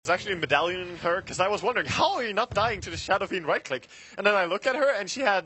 was actually medallioning her because I was wondering, how are you not dying to the Shadow Fiend right click? And then I look at her and she had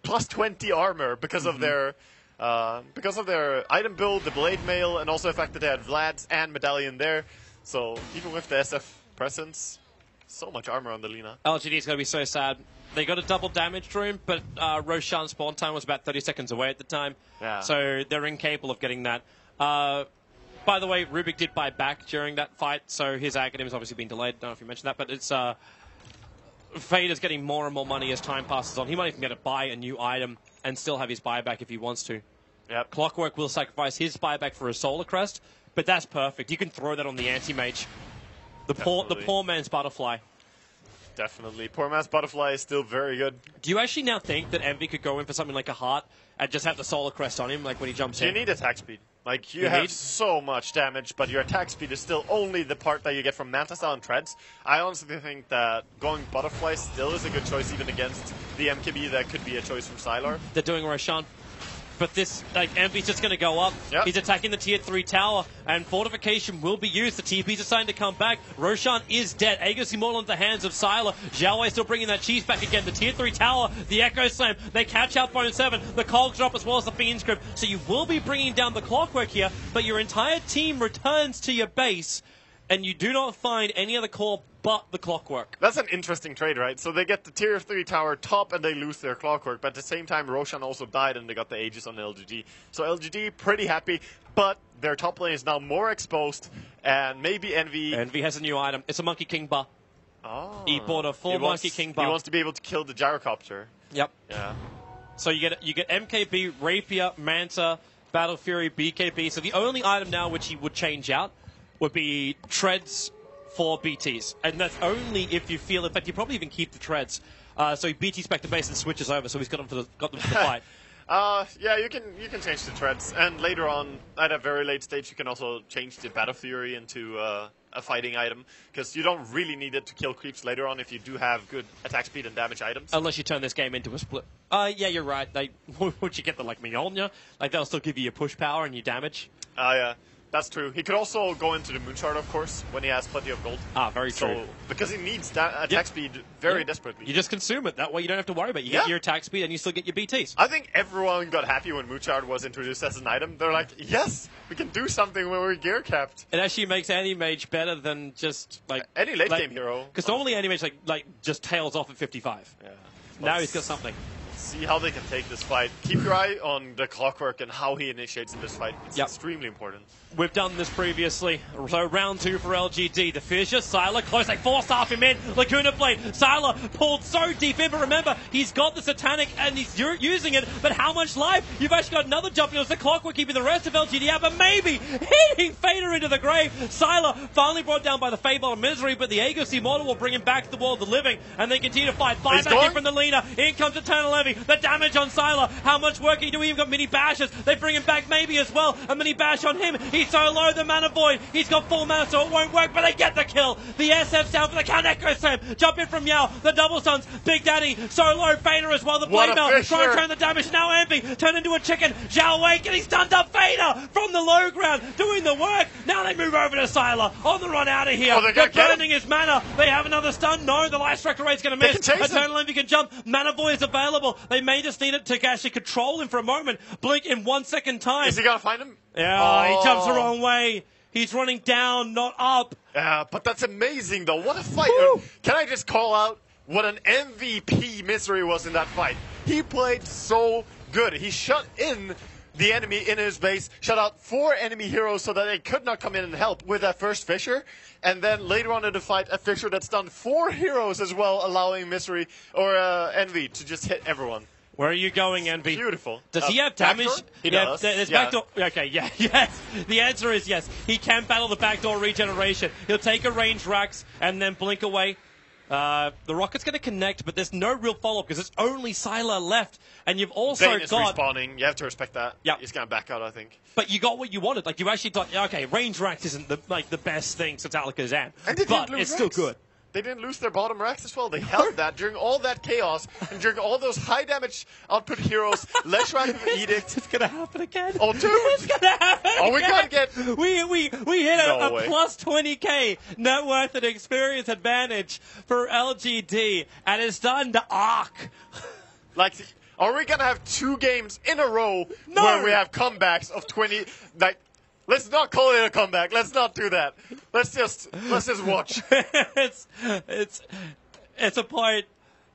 plus 20 armor because of their item build, the blade mail, and also the fact that they had Vlad's and medallion there. So even with the SF presence, so much armor on the Lina. LGD is going to be so sad. They got a double damage rune, but Roshan's spawn time was about 30 seconds away at the time. Yeah. So they're incapable of getting that. By the way, Rubik did buy back during that fight, so his Aghanim has obviously been delayed. I don't know if you mentioned that, but it's Vader's getting more and more money as time passes on. He might even get to buy a new item and still have his buyback if he wants to. Yep. Clockwork will sacrifice his buyback for a Solar Crest, but that's perfect. You can throw that on the anti-mage. The poor man's butterfly. Definitely. Poor man's butterfly is still very good. Do you actually now think that Envy could go in for something like a heart and just have the Solar Crest on him, like when he jumps in? You need attack speed. Like, you have so much damage, but your attack speed is still only the part that you get from Manta Style and Treads. I honestly think that going Butterfly still is a good choice, even against the MKB. That could be a choice from Sylar. They're doing Roshan. But this, like, Envy's just going to go up. Yep. He's attacking the tier 3 tower, and fortification will be used. The TP's are starting to come back. Roshan is dead. Aegis Immortal in the hands of Sylar. Xiaowei still bringing that cheese back again. The tier 3 tower, the Echo Slam. They catch out Bone 7. The Cogs drop as well as the Fiend's Grip. So you will be bringing down the Clockwork here, but your entire team returns to your base, and you do not find any other core but the Clockwork. That's an interesting trade, right? So they get the tier 3 tower top and they lose their Clockwork, but at the same time Roshan also died and they got the Aegis on LGD. So LGD pretty happy, but their top lane is now more exposed, and maybe Envy... Envy has a new item. It's a Monkey King bar. Oh. He bought a full Monkey King bar. He wants to be able to kill the Gyrocopter. Yep. Yeah. So you get MKB, Rapier, Manta, Battle Fury, BKB. So the only item now which he would change out would be Treads for BTs, and that's only if you feel. In fact, you probably even keep the Treads. So he BTs back to base and switches over. So he's got them for the fight. Yeah, you can change the Treads, and later on, at a very late stage, you can also change the Battle Fury into a fighting item, because you don't really need it to kill creeps later on if you do have good attack speed and damage items. Unless you turn this game into a split. Yeah, you're right. Once you get the Mjolnir, they'll still give you your push power and your damage. Yeah. That's true. He could also go into the Moonshard, of course, when he has plenty of gold. Very true. Because he needs that attack speed very desperately. You just consume it. That way you don't have to worry about it. You get your attack speed and you still get your BTs. I think everyone got happy when Moonshard was introduced as an item. They're like, yes, we can do something when we're gear capped. It actually makes Anti-Mage better than just, any late game hero. Because normally Anti-Mage, just tails off at 55. Yeah. Now he's got something. See how they can take this fight. Keep your eye on the Clockwork and how he initiates in this fight. It's extremely important. We've done this previously. So round 2 for LGD. The Fissure, Sylar close, they force off him in. Lacuna Blade, Sylar pulled so deep in, but remember, he's got the Satanic and he's using it, but how much life? You've actually got another jump. It was the Clockwork keeping the rest of LGD out, but maybe hitting Fader into the grave. Sylar finally brought down by the Fable of Misery, but the Aegis Immortal will bring him back to the world of the living, and they continue to fight. Fire back in from the Lina. In comes Eternal Levy. The damage on Sylar. How much work can he do? He even got mini bashes. They bring him back maybe as well. A mini bash on him. He's so low, the mana void. He's got full mana, so it won't work, but they get the kill. The SF's down for the count. Echo Slam. Jump in from Yao. The double stuns. Big Daddy. So low. Fader as well. The blade mail. Try and turn the damage. Now Envy. Turn into a chicken. Zhao Wei getting stunned up. Fader from the low ground. Doing the work. Now they move over to Sylar. On the run out of here. They're burning his mana. They have another stun. No, the Life Striker rate's going to miss. Eternal Envy can jump. Mana void is available. They may just need it to actually control him for a moment. Blink in 1 second time. Is he going to find him? Yeah, he jumps the wrong way. He's running down, not up. Yeah, but that's amazing, though. What a fight. Can I just call out what an MVP Misery was in that fight? He played so good. He shut in the enemy in his base, shut out 4 enemy heroes so that they could not come in and help with that first Fissure. And then later on in the fight, a Fissure that's done 4 heroes as well, allowing Misery or Envy to just hit everyone. Where are you going, Envy? Beautiful. Does he have damage? He does. There's backdoor. Okay, yes. The answer is yes. He can battle the backdoor regeneration. He'll take a range Rax and then blink away. The rocket's going to connect, but there's no real follow-up because it's only Sylar left. And you've also Vayne is respawning. You have to respect that. Yeah. He's going to back out, I think. But you got what you wanted. You actually thought, okay, range Rax isn't the best thing since Alaka's Zan. And but it's still good. they didn't lose their bottom racks as well. They held that during all that chaos and during all those high damage output heroes. Leshrac with Edict. It's gonna happen again. Oh, dude! It's gonna happen We gotta get. We hit a way. plus 20k net worth and experience advantage for LGD, and it's starting to arc. Like, are we gonna have 2 games in a row where we have comebacks of 20? Like, let's not call it a comeback. Let's not do that. Let's just watch. It's a point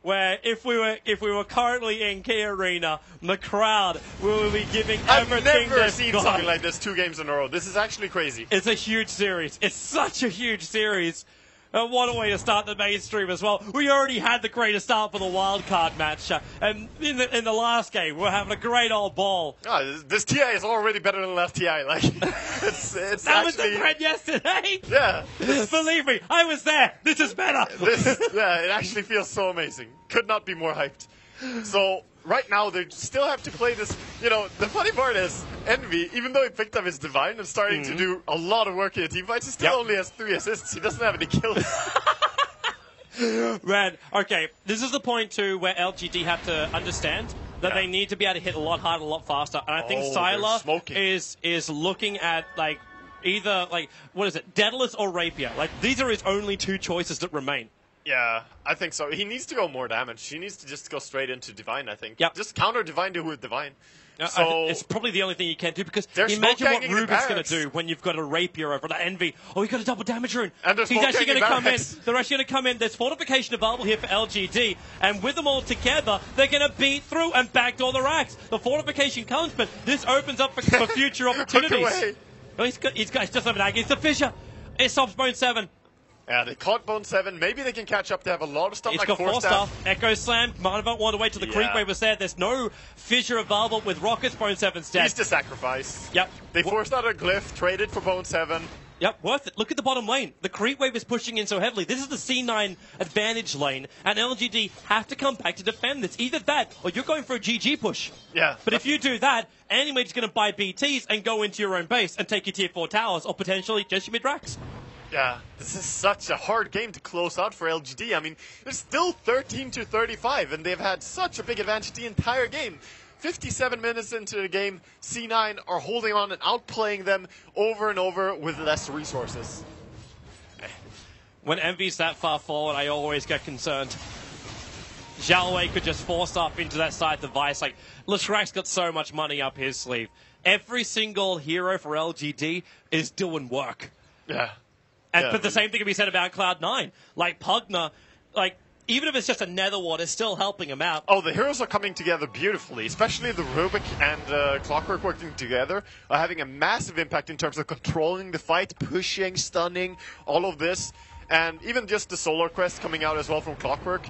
where if we were currently in Key Arena, the crowd will be giving everything. I've never they've seen got. something like this 2 games in a row. This is actually crazy. It's a huge series. It's such a huge series. What a way to start the mainstream as well. We already had the greatest start for the wildcard match. And in the last game, we're having a great old ball. Oh, this TI is already better than last TI. Like, it's That actually, was the thread yesterday. Yeah. Believe me, I was there. This is better. Yeah, it actually feels so amazing. Could not be more hyped. So, right now, they still have to play this. You know, the funny part is, Envy, even though he picked up his Divine and starting to do a lot of work in the team fights, he still only has 3 assists. He doesn't have any kills. Man, okay, this is the point, too, where LGD have to understand that they need to be able to hit a lot harder, a lot faster. And I think Sylar is looking at, like, either, like, what is it, Daedalus or Rapier. Like, these are his only 2 choices that remain. Yeah, I think so. He needs to go more damage. He needs to just go straight into Divine, I think. Yep. Just counter Divine to with Divine. So it's probably the only thing you can do, because They're imagine what smoke-ganging the Ruben's going barracks. to do when you've got a Rapier over that Envy. Oh, he's got a double damage rune. And they're He's actually going to smoke-ganging come in. barracks. They're actually going to come in. There's fortification available here for LGD, and with them all together, they're going to beat through and backdoor the racks. The fortification comes, but this opens up for future opportunities. away. Oh, he's just over that. It's the Fissure. It stops Bone 7. Yeah, they caught Bone 7. Maybe they can catch up. They have a lot of stuff He's like got 4 4 staff. stuff. Echo Slam. Might have wanted to wait till the creep wave was there. There's no Fissure available with Rockets. Bone 7's dead. He's the sacrifice. Yep. They forced out a glyph, traded for Bone 7. Yep, worth it. Look at the bottom lane. The creep wave is pushing in so heavily. This is the C9 advantage lane, and LGD have to come back to defend this. Either that, or you're going for a GG push. Yeah. But if you do that, Animage's going to buy BTs and go into your own base and take your tier 4 towers, or potentially just your mid-racks. Yeah, this is such a hard game to close out for LGD. I mean, it's still 13-35, and they've had such a big advantage the entire game. 57 minutes into the game, C9 are holding on and outplaying them over and over with less resources. When Envy's that far forward, I always get concerned. Xiaowei could just force up into that side device. Like, Leshrac's got so much money up his sleeve. Every single hero for LGD is doing work. Yeah. But the same thing can be said about Cloud9. Like, Pugna, like, even if it's just a Netherward, it's still helping him out. Oh, the heroes are coming together beautifully, especially the Rubik and Clockwork working together are having a massive impact in terms of controlling the fight, pushing, stunning, all of this. And even just the Solar Quest coming out as well from Clockwork.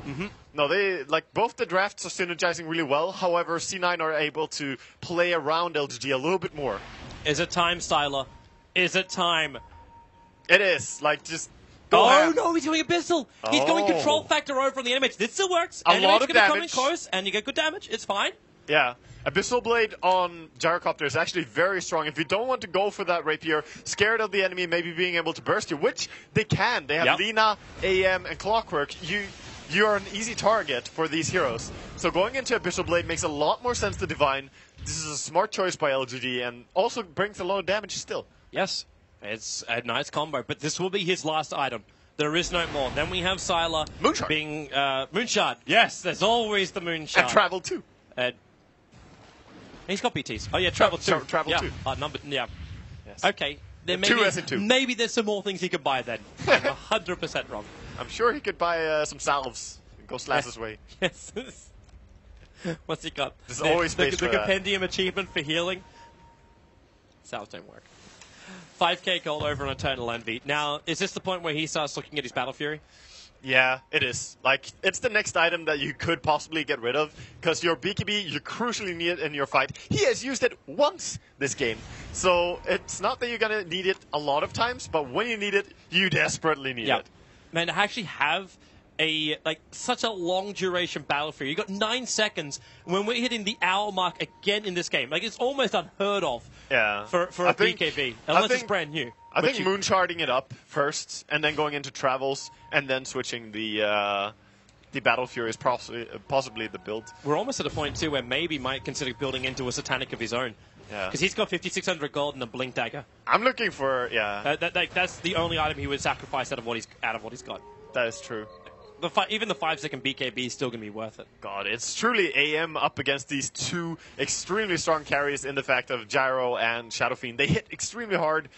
No, they, like, both the drafts are synergizing really well. However, C9 are able to play around LGD a little bit more. Is it time, Sylar? Is it time? It is. Like, just go Oh, ham. no, he's going Abyssal. He's going Control Factor over on the Animage. This still works. A lot of going to come in damage. close, and you get good damage. It's fine. Yeah. Abyssal Blade on Gyrocopter is actually very strong. If you don't want to go for that Rapier, scared of the enemy maybe being able to burst you, which they can. They have Lina, AM, and Clockwork. You are an easy target for these heroes. So going into Abyssal Blade makes a lot more sense to Divine. This is a smart choice by LGD and also brings a lot of damage still. Yes, it's a nice combo, but this will be his last item. There is no more. Then we have Sylar Moonshard. being Moonshard. Yes, there's always the Moonshard. And Travel 2. He's got BTs. Oh yeah, Travel 2. Travel 2. Yes. Okay. Then Two as in two. maybe there's some more things he could buy then. I'm 100% wrong. I'm sure he could buy some salves and go slash his way. Yes. What's he got? There's always space the for that. compendium achievement for healing. Salves don't work. 5k gold over on Eternal Envy. Now, is this the point where he starts looking at his Battle Fury? Yeah, it is. Like, it's the next item that you could possibly get rid of, because your BKB, you crucially need it in your fight. He has used it once this game, so it's not that you're going to need it a lot of times, but when you need it, you desperately need it. Man, I actually have such a long duration battlefield. You got 9 seconds when we're hitting the hour mark again in this game. Like, it's almost unheard of for a BKB, unless it's brand new. I think moonsharding it up first, and then going into travels, and then switching the Battle Fury is possibly the build. We're almost at a point too where maybe might consider building into a Satanic of his own. Yeah, because he's got 5,600 gold and a Blink Dagger. I'm looking for that's the only item he would sacrifice out of what he's got. That is true. Even the 5-second BKB is still going to be worth it. God, it's truly AM up against these two extremely strong carries in the fact of Gyro and Shadow Fiend. They hit extremely hard,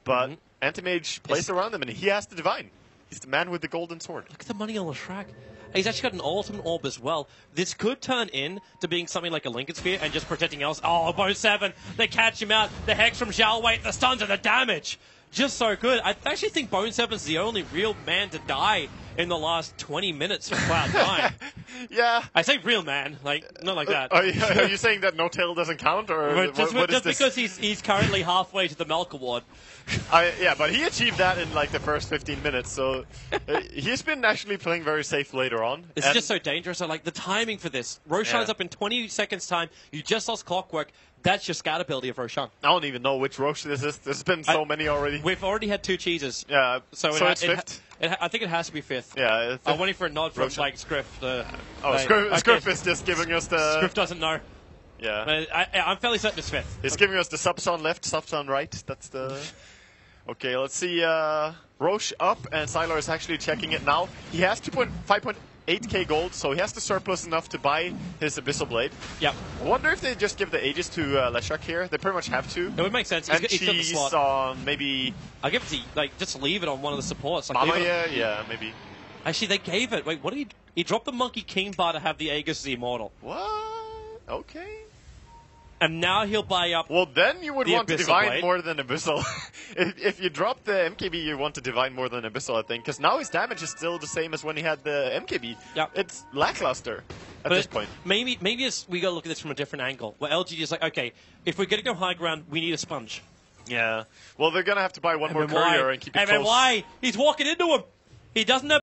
but Anti-Mage plays around them, and he has the Divine. He's the man with the golden sword. Look at the money on the track. He's actually got an ultimate orb as well. This could turn in to being something like a Lincoln Sphere and just protecting else. Oh, Bone 7. They catch him out. The Hex from Xiaowei, the stuns and the damage. Just so good. I actually think Bone 7's the only real man to die in the last 20 minutes for Cloud9. Yeah. I say real man, like not like that. Are you saying that No Tail doesn't count, or just because he's currently halfway to the Melk Award? Yeah, but he achieved that in like the first 15 minutes, so he's been actually playing very safe later on. It's just so dangerous. I like the timing for this. Roshan's up in 20 seconds time. You just lost Clockwork. That's your scat ability of Roshan. I don't even know which Rosh this is. There's been so many already. We've already had 2 cheeses. Yeah, so it's 5th? I think it has to be 5th. Yeah. I'm waiting for a nod from like Scriff. Scriff is just giving us the... Scriff doesn't know. Yeah. I'm fairly certain it's 5th. He's giving us the subs on left, subs on right. That's the... Okay, let's see. Roche up, and Sylar is actually checking it now. He has 5.8k gold, so he has the surplus enough to buy his Abyssal Blade. Yep. I wonder if they just give the Aegis to Leshak here. They pretty much have to. It would make sense. He's got the slot. On maybe... I'll give it to, just leave it on one of the supports. Like, Mama, yeah, maybe. Actually, they gave it. Wait, what did he dropped the Monkey King bar to have the Aegis the Immortal. What? Okay. And now he'll buy up. Well, then you would want to Divine Blade. more than Abyssal. if you drop the MKB, you want to Divine more than Abyssal, I think. Because now his damage is still the same as when he had the MKB. Yep. It's lackluster at this point. Maybe we got to look at this from a different angle. Where LG is like, okay, if we're going to go high ground, we need a sponge. Yeah. Well, they're going to have to buy one more courier and keep it close. Why? He's walking into him. He doesn't have